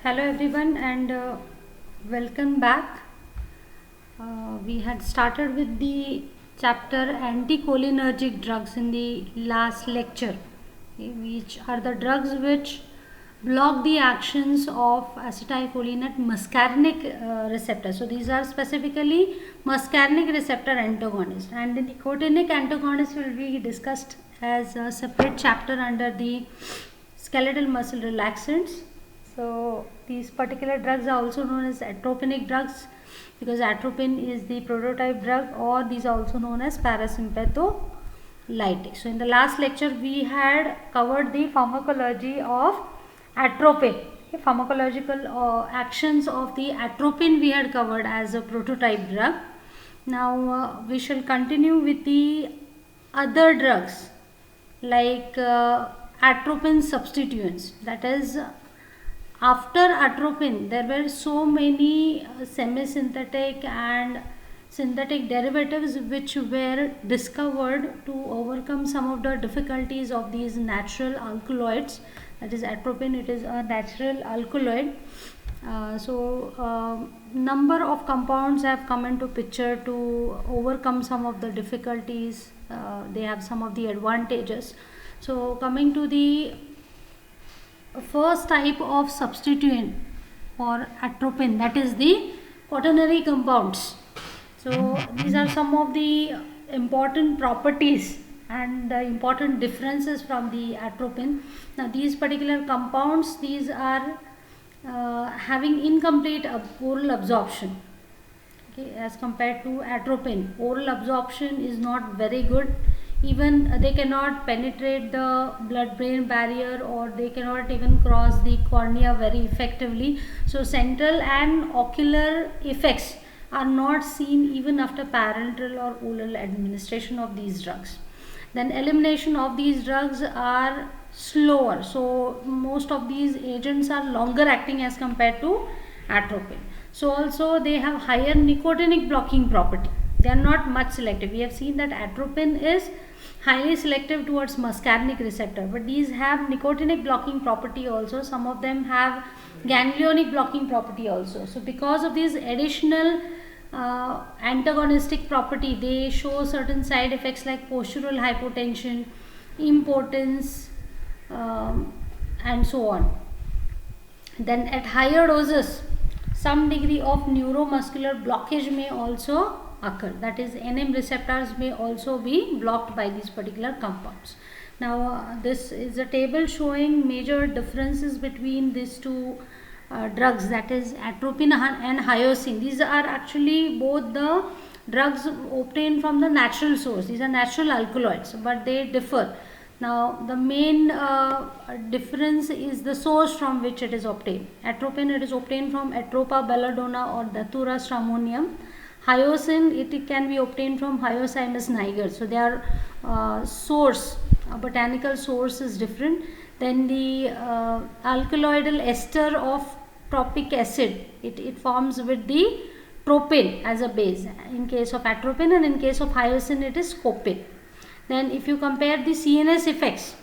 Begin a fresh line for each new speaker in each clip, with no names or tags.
Hello everyone and welcome back. We had started with the chapter anticholinergic drugs in the last lecture, okay, which are the drugs which block the actions of acetylcholine at muscarinic receptor. So these are specifically muscarinic receptor antagonists, and the nicotinic antagonists will be discussed as a separate chapter under the skeletal muscle relaxants. So these particular drugs are also known as atropinic drugs because atropine is the prototype drug, or these are also known as parasympatholytic. So in the last lecture we had covered the pharmacology of atropine. Pharmacological actions of the atropine we had covered as a prototype drug. Now we shall continue with the other drugs like atropine substituents, that is after atropine there were so many semi-synthetic and synthetic derivatives which were discovered to overcome some of the difficulties of these natural alkaloids. That is atropine, it is a natural alkaloid. Number of compounds have come into picture to overcome some of the difficulties. They have some of the advantages. So coming to the first type of substituent for atropine, that is the quaternary compounds. So these are some of the important properties and the important differences from the atropine. Now these particular compounds, these are having incomplete oral absorption, okay, as compared to atropine. Oral absorption is not very good. Even they cannot penetrate the blood brain barrier, or they cannot even cross the cornea very effectively. So central and ocular effects are not seen even after parenteral or oral administration of these drugs. Then elimination of these drugs are slower. So most of these agents are longer acting as compared to atropine. So also they have higher nicotinic blocking property. They are not much selective. We have seen that atropine is highly selective towards muscarinic receptor, but these have nicotinic blocking property also. Some of them have ganglionic blocking property also. So because of these additional antagonistic property, they show certain side effects like postural hypotension, impotence, and so on. Then at higher doses, some degree of neuromuscular blockage may also occur. That is, NM receptors may also be blocked by these particular compounds. Now this is a table showing major differences between these two drugs, that is atropine and hyoscine. These are actually both the drugs obtained from the natural source. These are natural alkaloids, but they differ. Now the main difference is the source from which it is obtained. Atropine, it is obtained from Atropa belladonna or Datura stramonium. Hyoscine, it can be obtained from Hyoscyamus niger. So their source, botanical source is different. Then the alkaloidal ester of tropic acid, it forms with the tropine as a base in case of atropine, and in case of hyoscine it is scopine. Then if you compare the CNS effects,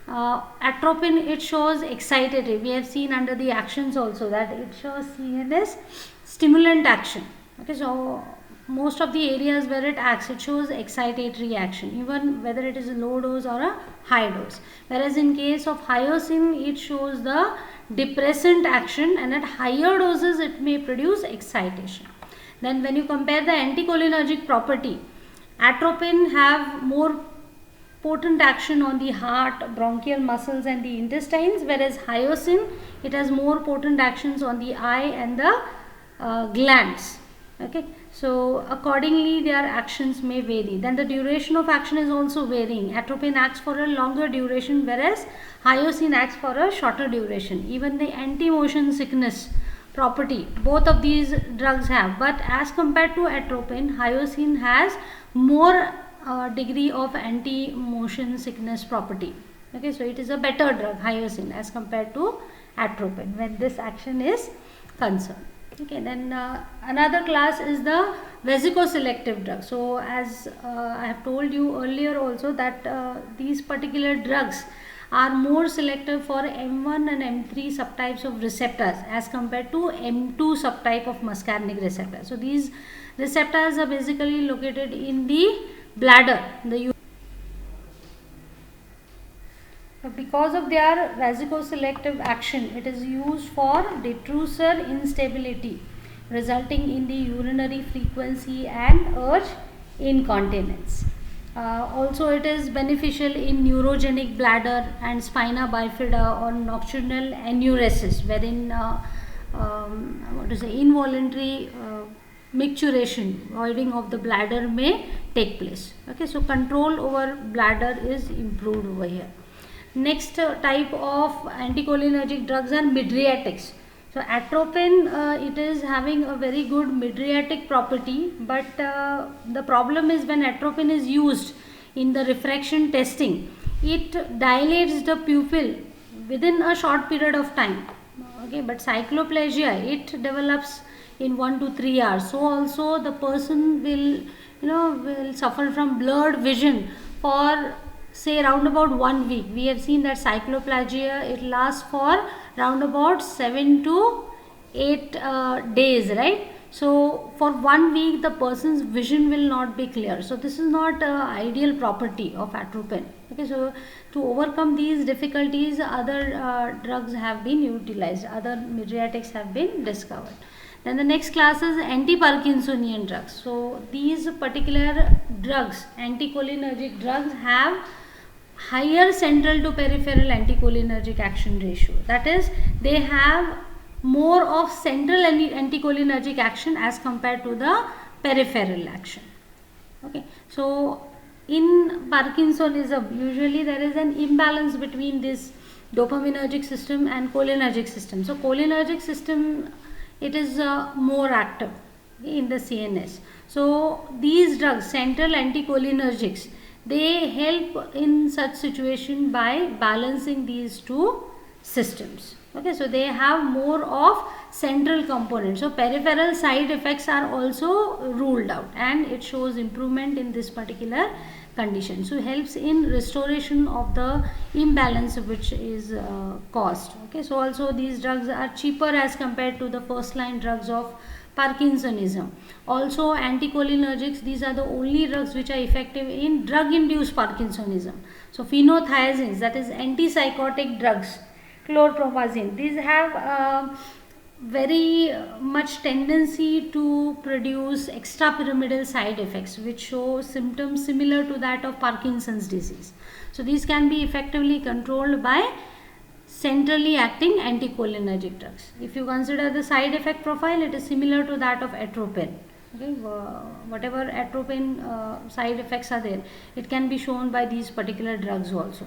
atropine, it shows excitatory. We have seen under the actions also that it shows CNS stimulant action. Okay, so most of the areas where it acts, it shows excitatory action, even whether it is a low dose or a high dose. Whereas in case of hyoscine, it shows the depressant action, and at higher doses it may produce excitation. Then when you compare the anticholinergic property, atropine have more potent action on the heart, bronchial muscles and the intestines, whereas hyoscine, it has more potent actions on the eye and the glands. Okay, so accordingly their actions may vary. Then the duration of action is also varying. Atropine acts for a longer duration, whereas hyoscine acts for a shorter duration. Even the anti-motion sickness property, both of these drugs have, but as compared to atropine, hyoscine has more degree of anti-motion sickness property. Okay, so it is a better drug, hyoscine, as compared to atropine when this action is concerned. Okay, then another class is the vesicoselective drug. So as I have told you earlier also that these particular drugs are more selective for M1 and M3 subtypes of receptors as compared to M2 subtype of muscarinic receptors. So these receptors are basically located in the bladder. Because of their vasoselective action, it is used for detrusor instability, resulting in the urinary frequency and urge incontinence. Also, it is beneficial in neurogenic bladder and spina bifida or nocturnal enuresis, wherein involuntary micturition, voiding of the bladder may take place. Okay, so control over bladder is improved over here. Next type of anticholinergic drugs are mydriatics. So atropine, it is having a very good mydriatic property, but the problem is when atropine is used in the refraction testing, it dilates the pupil within a short period of time. Okay, but cycloplasia, it develops in 1 to 3 hours. So also the person will suffer from blurred vision for say round about 1 week. We have seen that cycloplagia, it lasts for round about 7 to 8 days, right? So for 1 week the person's vision will not be clear. So this is not ideal property of atropine. Okay, so to overcome these difficulties, other drugs have been utilized, other mydriatics have been discovered. Then the next class is anti-Parkinsonian drugs. So these particular drugs, anticholinergic drugs, have higher central to peripheral anticholinergic action ratio. That is, they have more of central anticholinergic action as compared to the peripheral action. Okay, so in Parkinsonism, usually there is an imbalance between this dopaminergic system and cholinergic system. So cholinergic system, it is more active in the CNS. So these drugs, central anticholinergics, they help in such situation by balancing these two systems. Okay, so they have more of central components. So peripheral side effects are also ruled out, and it shows improvement in this particular condition. So helps in restoration of the imbalance which is caused. Okay, so also these drugs are cheaper as compared to the first line drugs of Parkinsonism. Also anticholinergics, these are the only drugs which are effective in drug induced Parkinsonism. So phenothiazines, that is antipsychotic drugs, chlorpromazine, these have very much tendency to produce extrapyramidal side effects which show symptoms similar to that of Parkinson's disease. So these can be effectively controlled by centrally acting anticholinergic drugs. If you consider the side effect profile, it is similar to that of atropine. Okay, whatever atropine side effects are there, it can be shown by these particular drugs also.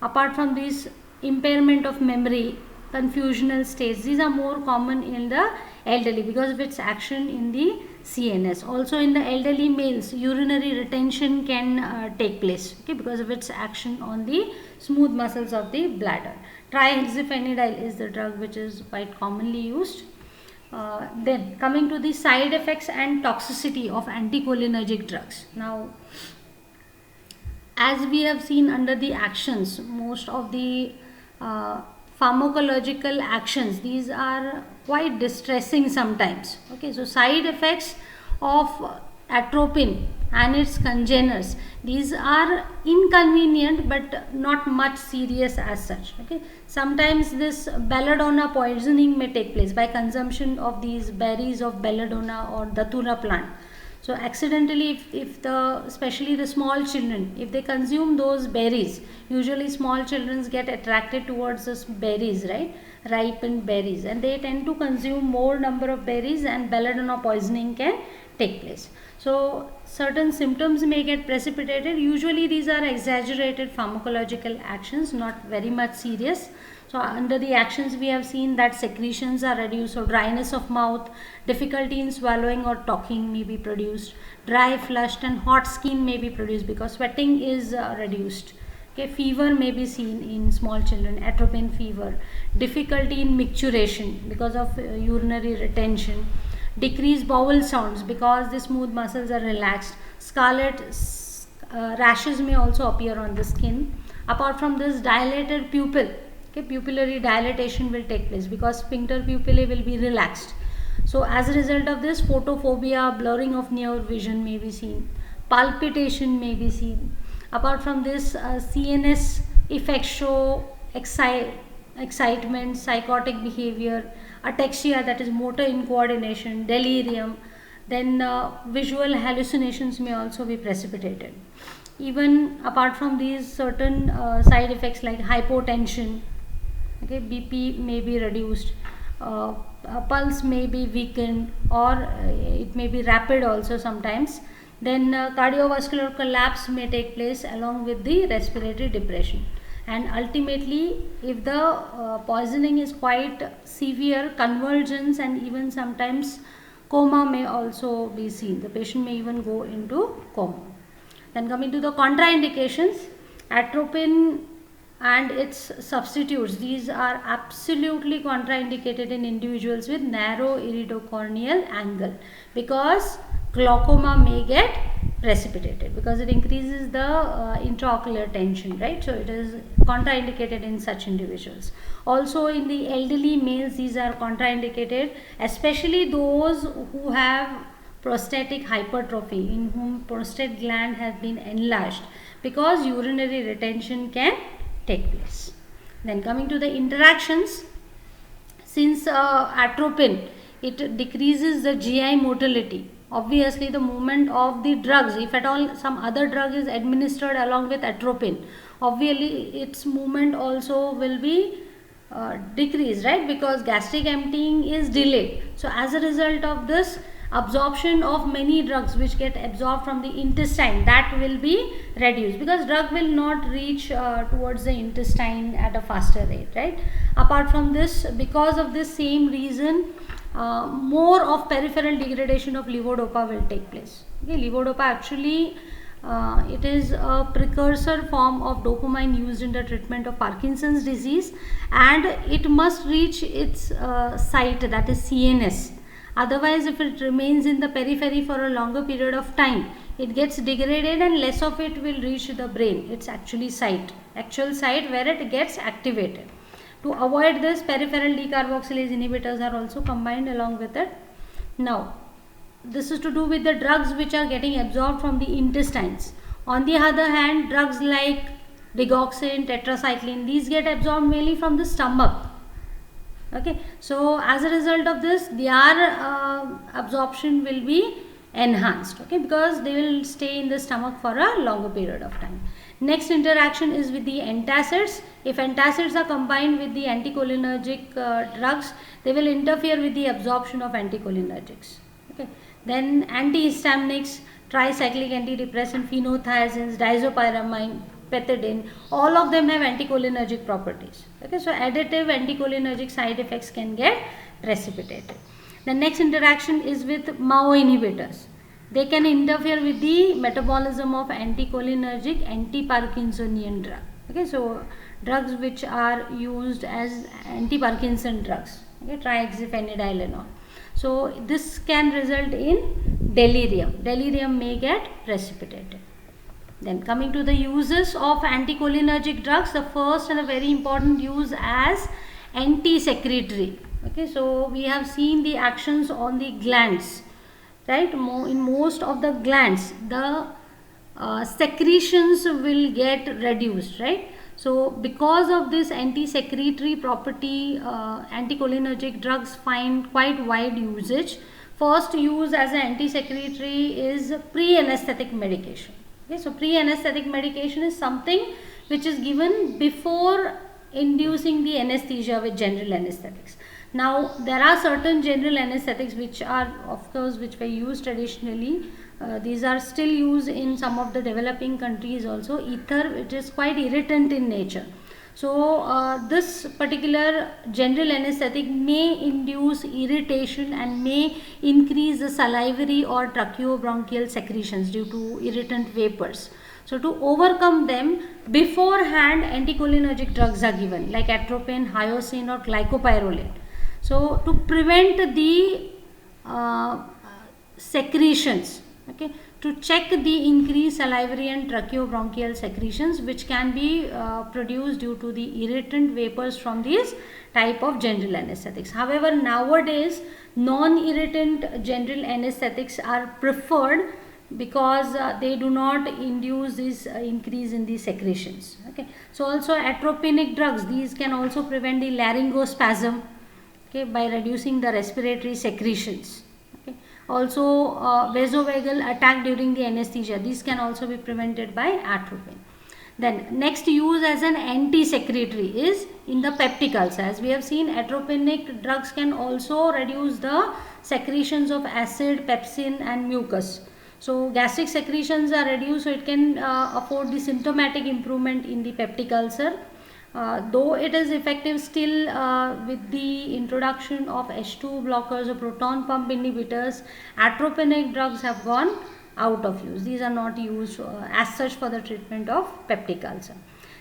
Apart from this, impairment of memory, confusional states, these are more common in the elderly because of its action in the CNS. Also in the elderly males, urinary retention can take place, okay, because of its action on the smooth muscles of the bladder. Trihexyphenidyl is the drug which is quite commonly used. Then coming to the side effects and toxicity of anticholinergic drugs. Now, as we have seen under the actions, most of the pharmacological actions, these are quite distressing sometimes. Okay, so side effects of atropine and its congeners, these are inconvenient but not much serious as such. Okay, sometimes this belladonna poisoning may take place by consumption of these berries of belladonna or datura plant. So accidentally, if especially the small children, if they consume those berries, usually small children get attracted towards those berries, right, ripened berries, and they tend to consume more number of berries and belladonna poisoning can take place. So certain symptoms may get precipitated. Usually these are exaggerated pharmacological actions, not very much serious. So under the actions we have seen that secretions are reduced, so dryness of mouth, difficulty in swallowing or talking may be produced, dry, flushed and hot skin may be produced because sweating is reduced. Okay, fever may be seen in small children, atropine fever, difficulty in micturition because of urinary retention, decreased bowel sounds because the smooth muscles are relaxed, scarlet rashes may also appear on the skin, Apart from this, dilated pupil, okay, pupillary dilatation will take place because sphincter pupillae will be relaxed. So as a result of this, photophobia, blurring of near vision may be seen, palpitation may be seen. Apart from this, CNS effects show excitement, psychotic behavior, ataxia, that is motor incoordination, delirium. Then visual hallucinations may also be precipitated. Even apart from these, certain side effects like hypotension, okay, BP may be reduced, pulse may be weakened, or it may be rapid also sometimes. Then cardiovascular collapse may take place along with the respiratory depression. And ultimately, if the poisoning is quite severe, convulsions and even sometimes coma may also be seen. The patient may even go into coma. Then coming to the contraindications, atropine and its substitutes, these are absolutely contraindicated in individuals with narrow iridocorneal angle, because glaucoma may get precipitated, because it increases the intraocular tension, right? So it is contraindicated in such individuals. Also in the elderly males, these are contraindicated, especially those who have prostatic hypertrophy, in whom prostate gland has been enlarged, because urinary retention can take place. Then coming to the interactions, since atropine, it decreases the GI motility. Obviously, the movement of the drugs, if at all some other drug is administered along with atropine, obviously its movement also will be decreased, right? Because gastric emptying is delayed. So as a result of this, absorption of many drugs which get absorbed from the intestine, that will be reduced, because drug will not reach towards the intestine at a faster rate, right? Apart from this, because of this same reason, more of peripheral degradation of levodopa will take place. Okay, levodopa actually it is a precursor form of dopamine used in the treatment of Parkinson's disease, and it must reach its site, that is CNS. Otherwise, if it remains in the periphery for a longer period of time, it gets degraded and less of it will reach the brain. It's actual site where it gets activated. To avoid this, peripheral decarboxylase inhibitors are also combined along with it. Now, this is to do with the drugs which are getting absorbed from the intestines. On the other hand, drugs like digoxin, tetracycline, these get absorbed mainly from the stomach. Okay, so as a result of this, their absorption will be enhanced, okay, because they will stay in the stomach for a longer period of time. Next interaction is with the antacids. If antacids are combined with the anticholinergic drugs, they will interfere with the absorption of anticholinergics. Okay, then antihistaminics, tricyclic antidepressant, phenothiazines, disopyramide, pethidine, all of them have anticholinergic properties. Okay, so additive anticholinergic side effects can get precipitated. The next interaction is with MAO inhibitors. They can interfere with the metabolism of anticholinergic, anti-Parkinsonian drug. Okay, so drugs which are used as anti-Parkinson drugs. Okay, triaxiphenedilenol. So this can result in delirium. Delirium may get precipitated. Then coming to the uses of anticholinergic drugs, the first and a very important use as anti-secretory. Okay, so we have seen the actions on the glands, right? In most of the glands, the secretions will get reduced, right? So because of this anti-secretory property, anticholinergic drugs find quite wide usage. First use as an anti-secretory is pre-anesthetic medication. Okay, so pre-anesthetic medication is something which is given before inducing the anesthesia with general anesthetics. Now there are certain general anesthetics which are, of course, which were used traditionally. These are still used in some of the developing countries also. Ether, it is quite irritant in nature. So this particular general anesthetic may induce irritation and may increase the salivary or tracheobronchial secretions due to irritant vapors. So to overcome them, beforehand anticholinergic drugs are given like atropine, hyoscine or glycopyrrolate. So to prevent the secretions, okay, to check the increased salivary and tracheobronchial secretions, which can be produced due to the irritant vapors from these type of general anesthetics. However, nowadays non-irritant general anesthetics are preferred because they do not induce this increase in the secretions. Okay, so also atropinic drugs, these can also prevent the laryngospasm, okay, by reducing the respiratory secretions. Okay, also vasovagal attack during the anesthesia, these can also be prevented by atropine. Then next use as an anti-secretory is in the peptic ulcer. As we have seen, atropinic drugs can also reduce the secretions of acid, pepsin and mucus. So gastric secretions are reduced, so it can afford the symptomatic improvement in the peptic ulcer. Though it is effective still, with the introduction of H2 blockers or proton pump inhibitors, atropinic drugs have gone out of use. These are not used as such for the treatment of peptic ulcer.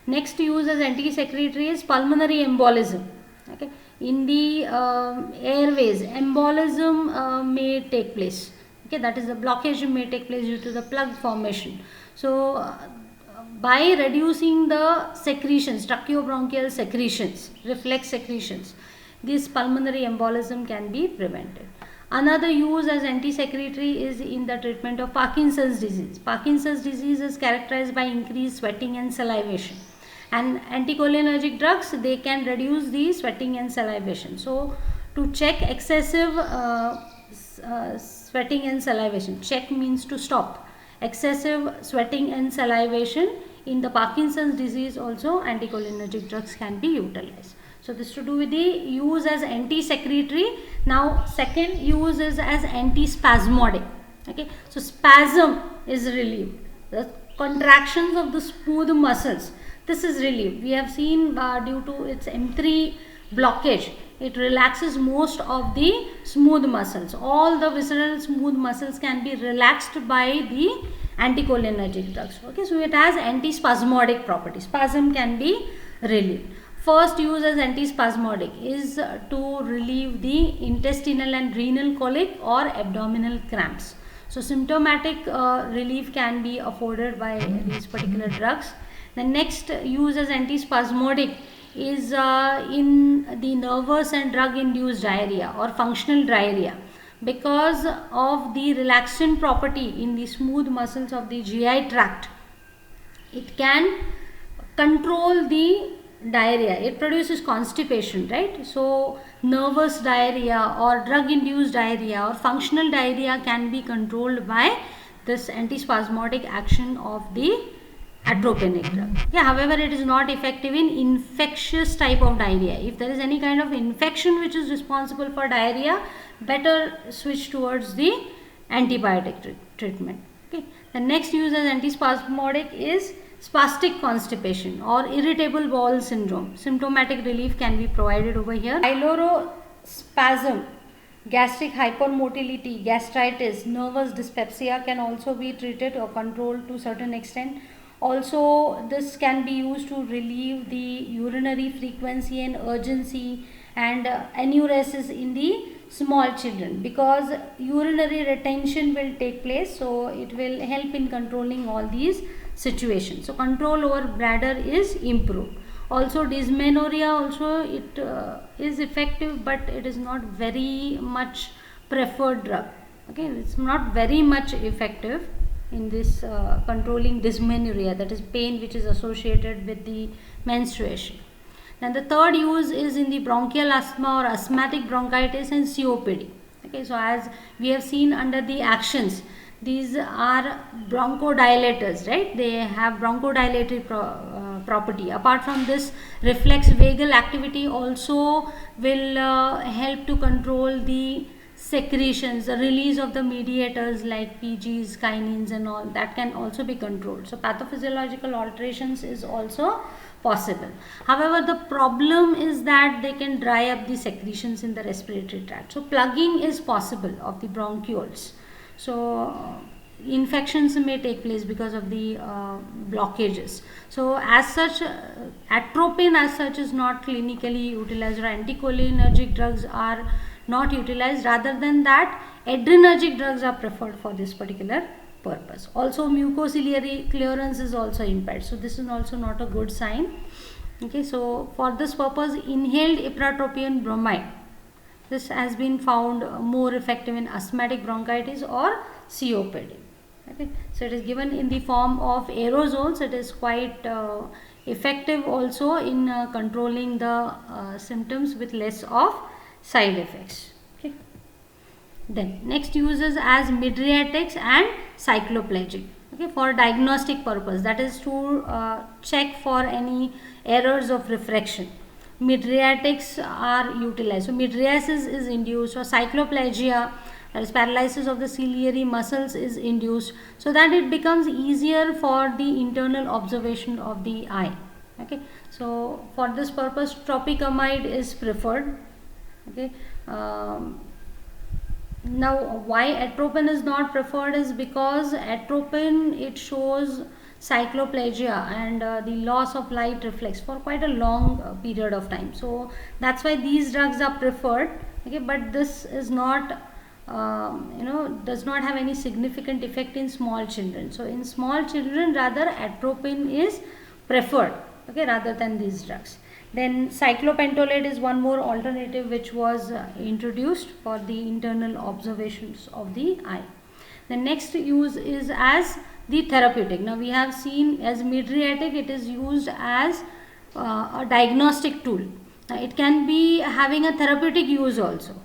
Next use as anti-secretory is pulmonary embolism. Okay, in the airways, embolism may take place. Okay, that is the blockage may take place due to the plug formation. So by reducing the secretions, tracheobronchial secretions, reflex secretions, this pulmonary embolism can be prevented. Another use as anti-secretory is in the treatment of Parkinson's disease. Parkinson's disease is characterized by increased sweating and salivation. And anticholinergic drugs, they can reduce the sweating and salivation. So to check excessive sweating and salivation, check means to stop. Excessive sweating and salivation in the Parkinson's disease, also anticholinergic drugs can be utilized. So this to do with the use as anti-secretory. Now second use is as anti-spasmodic. Okay, so spasm is relieved. The contractions of the smooth muscles, this is relieved. We have seen due to its M3 blockage, it relaxes most of the smooth muscles. All the visceral smooth muscles can be relaxed by the anticholinergic drugs. Okay, so it has antispasmodic properties. Spasm can be relieved. First use as antispasmodic is to relieve the intestinal and renal colic or abdominal cramps. So symptomatic relief can be afforded by these particular drugs. The next use as antispasmodic is in the nervous and drug induced diarrhea or functional diarrhea. Because of the relaxant property in the smooth muscles of the GI tract, it can control the diarrhea. It produces constipation, right? So nervous diarrhea or drug induced diarrhea or functional diarrhea can be controlled by this antispasmodic action of the atropinic drug. Yeah, however, it is not effective in infectious type of diarrhea. If there is any kind of infection which is responsible for diarrhea, better switch towards the antibiotic treatment. Okay. The next use as antispasmodic is spastic constipation or irritable bowel syndrome. Symptomatic relief can be provided over here. Pylorospasm, gastric hypermotility, gastritis, nervous dyspepsia can also be treated or controlled to certain extent. Also, this can be used to relieve the urinary frequency and urgency and enuresis in the small children, because urinary retention will take place, so it will help in controlling all these situations. So control over bladder is improved. Also dysmenorrhea, also it is effective, but it is not very much preferred drug. Okay, it's not very much effective in this controlling dysmenorrhea, that is pain which is associated with the menstruation. Then the third use is in the bronchial asthma or asthmatic bronchitis and COPD. Okay, so as we have seen under the actions, these are bronchodilators, right? They have bronchodilatory property. Apart from this, reflex vagal activity also will help to control the secretions, the release of the mediators like PGs, kinins and all, that can also be controlled. So pathophysiological alterations is also possible. However, the problem is that they can dry up the secretions in the respiratory tract. So plugging is possible of the bronchioles. So infections may take place because of the blockages. So as such, atropine as such is not clinically utilized, or anticholinergic drugs are not utilized. Rather than that, adrenergic drugs are preferred for this particular purpose. Also mucociliary clearance is also impaired, so this is also not a good sign. Okay, so for this purpose, inhaled ipratropium bromide, this has been found more effective in asthmatic bronchitis or COPD. Okay, so it is given in the form of aerosols. It is quite effective also in controlling the symptoms with less of side effects. Okay. Then next uses as mydriatics and cycloplegic. Okay, for diagnostic purpose, that is to check for any errors of refraction. Mydriatics are utilized. So mydriasis is induced, or cycloplegia, that is paralysis of the ciliary muscles, is induced, so that it becomes easier for the internal observation of the eye. Okay, so for this purpose, tropicamide is preferred. Okay. Now why atropine is not preferred is because atropine, it shows cycloplegia and the loss of light reflex for quite a long period of time, so that's why these drugs are preferred. Okay, but this is not does not have any significant effect in small children. So in small children, rather atropine is preferred, okay, rather than these drugs. Then cyclopentolate is one more alternative which was introduced for the internal observations of the eye. The next use is as the therapeutic. Now we have seen as mydriatic, it is used as a diagnostic tool. Now it can be having a therapeutic use also.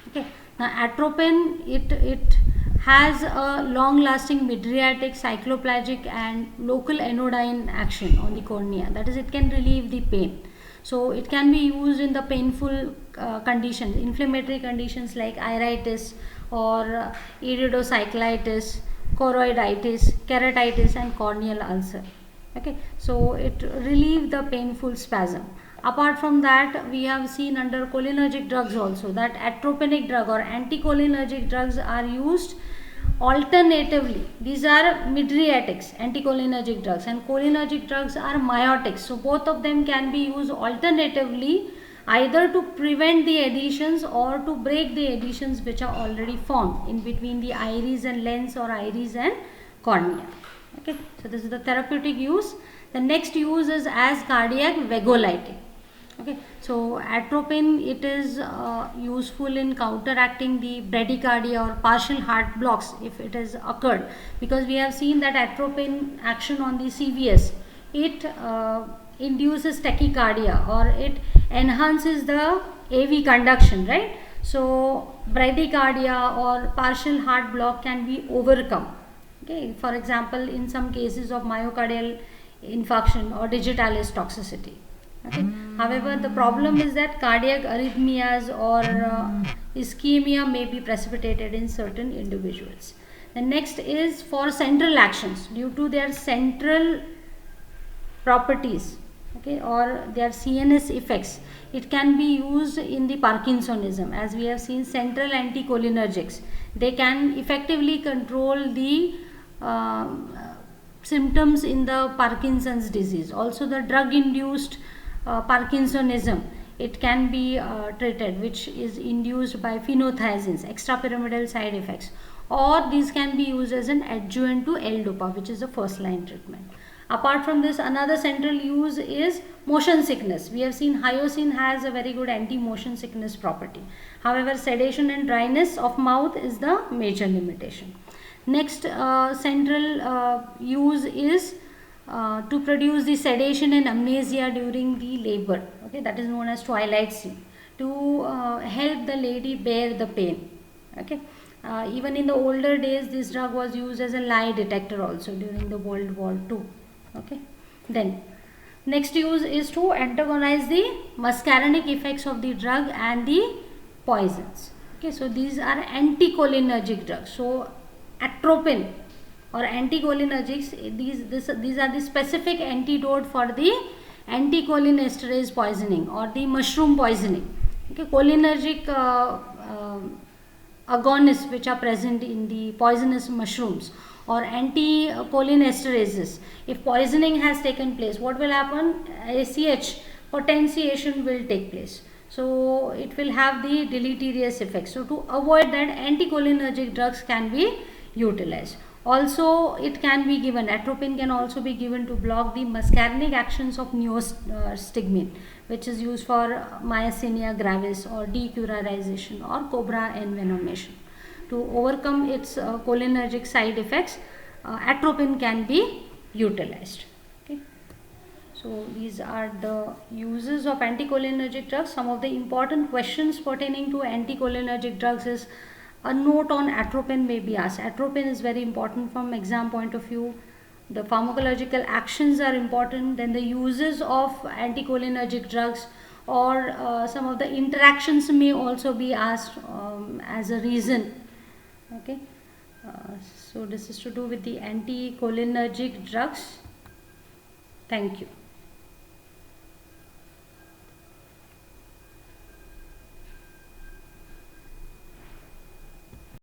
Okay. Now atropine, it has a long-lasting mydriatic, cycloplegic and local anodyne action on the cornea. That is, it can relieve the pain. So it can be used in the painful conditions, inflammatory conditions like iritis or iridocyclitis, choroiditis, keratitis and corneal ulcer. Okay, so it relieves the painful spasm. Apart from that, we have seen under cholinergic drugs also that atropinic drug or anticholinergic drugs are used alternatively. These are mydriatics, anticholinergic drugs, and cholinergic drugs are miotics. So both of them can be used alternatively, either to prevent the adhesions or to break the adhesions which are already formed in between the iris and lens or iris and cornea. Okay, so this is the therapeutic use. The next use is as cardiac vagolytic. Okay, so atropine, it is useful in counteracting the bradycardia or partial heart blocks if it has occurred, because we have seen that atropine action on the CVS, it induces tachycardia or it enhances the AV conduction, right? So bradycardia or partial heart block can be overcome. Okay, for example, in some cases of myocardial infarction or digitalis toxicity. Okay. However, the problem is that cardiac arrhythmias or ischemia may be precipitated in certain individuals. The next is for central actions due to their central properties, okay, or their CNS effects. It can be used in the Parkinsonism, as we have seen central anticholinergics. They can effectively control the symptoms in the Parkinson's disease. Also, the drug-induced Parkinsonism, it can be treated, which is induced by phenothiazines, extrapyramidal side effects, or these can be used as an adjuvant to L-Dopa, which is the first line treatment. Apart from this, another central use is motion sickness. We have seen hyoscine has a very good anti-motion sickness property. However, sedation and dryness of mouth is the major limitation. Next central use is to produce the sedation and amnesia during the labor. Okay, that is known as twilight scene, to help the lady bear the pain. Okay, even in the older days, this drug was used as a lie detector also during the World War II. Okay, then next use is to antagonize the muscarinic effects of the drug and the poisons. Okay, so these are anticholinergic drugs. So atropine or anticholinergics, these are the specific antidote for the anticholinesterase poisoning or the mushroom poisoning. Okay, cholinergic agonists which are present in the poisonous mushrooms or anticholinesterases. If poisoning has taken place, what will happen? ACH potentiation will take place. So it will have the deleterious effects. So to avoid that, anticholinergic drugs can be utilized. Also, it can be given, atropine can also be given to block the muscarinic actions of neostigmine, which is used for myasthenia gravis or decurarization or cobra envenomation. To overcome its cholinergic side effects, atropine can be utilized. Okay. So these are the uses of anticholinergic drugs. Some of the important questions pertaining to anticholinergic drugs is a note on atropine may be asked. Atropine is very important from exam point of view. The pharmacological actions are important. Then the uses of anticholinergic drugs or some of the interactions may also be asked as a reason. Okay. So this is to do with the anticholinergic drugs. Thank you.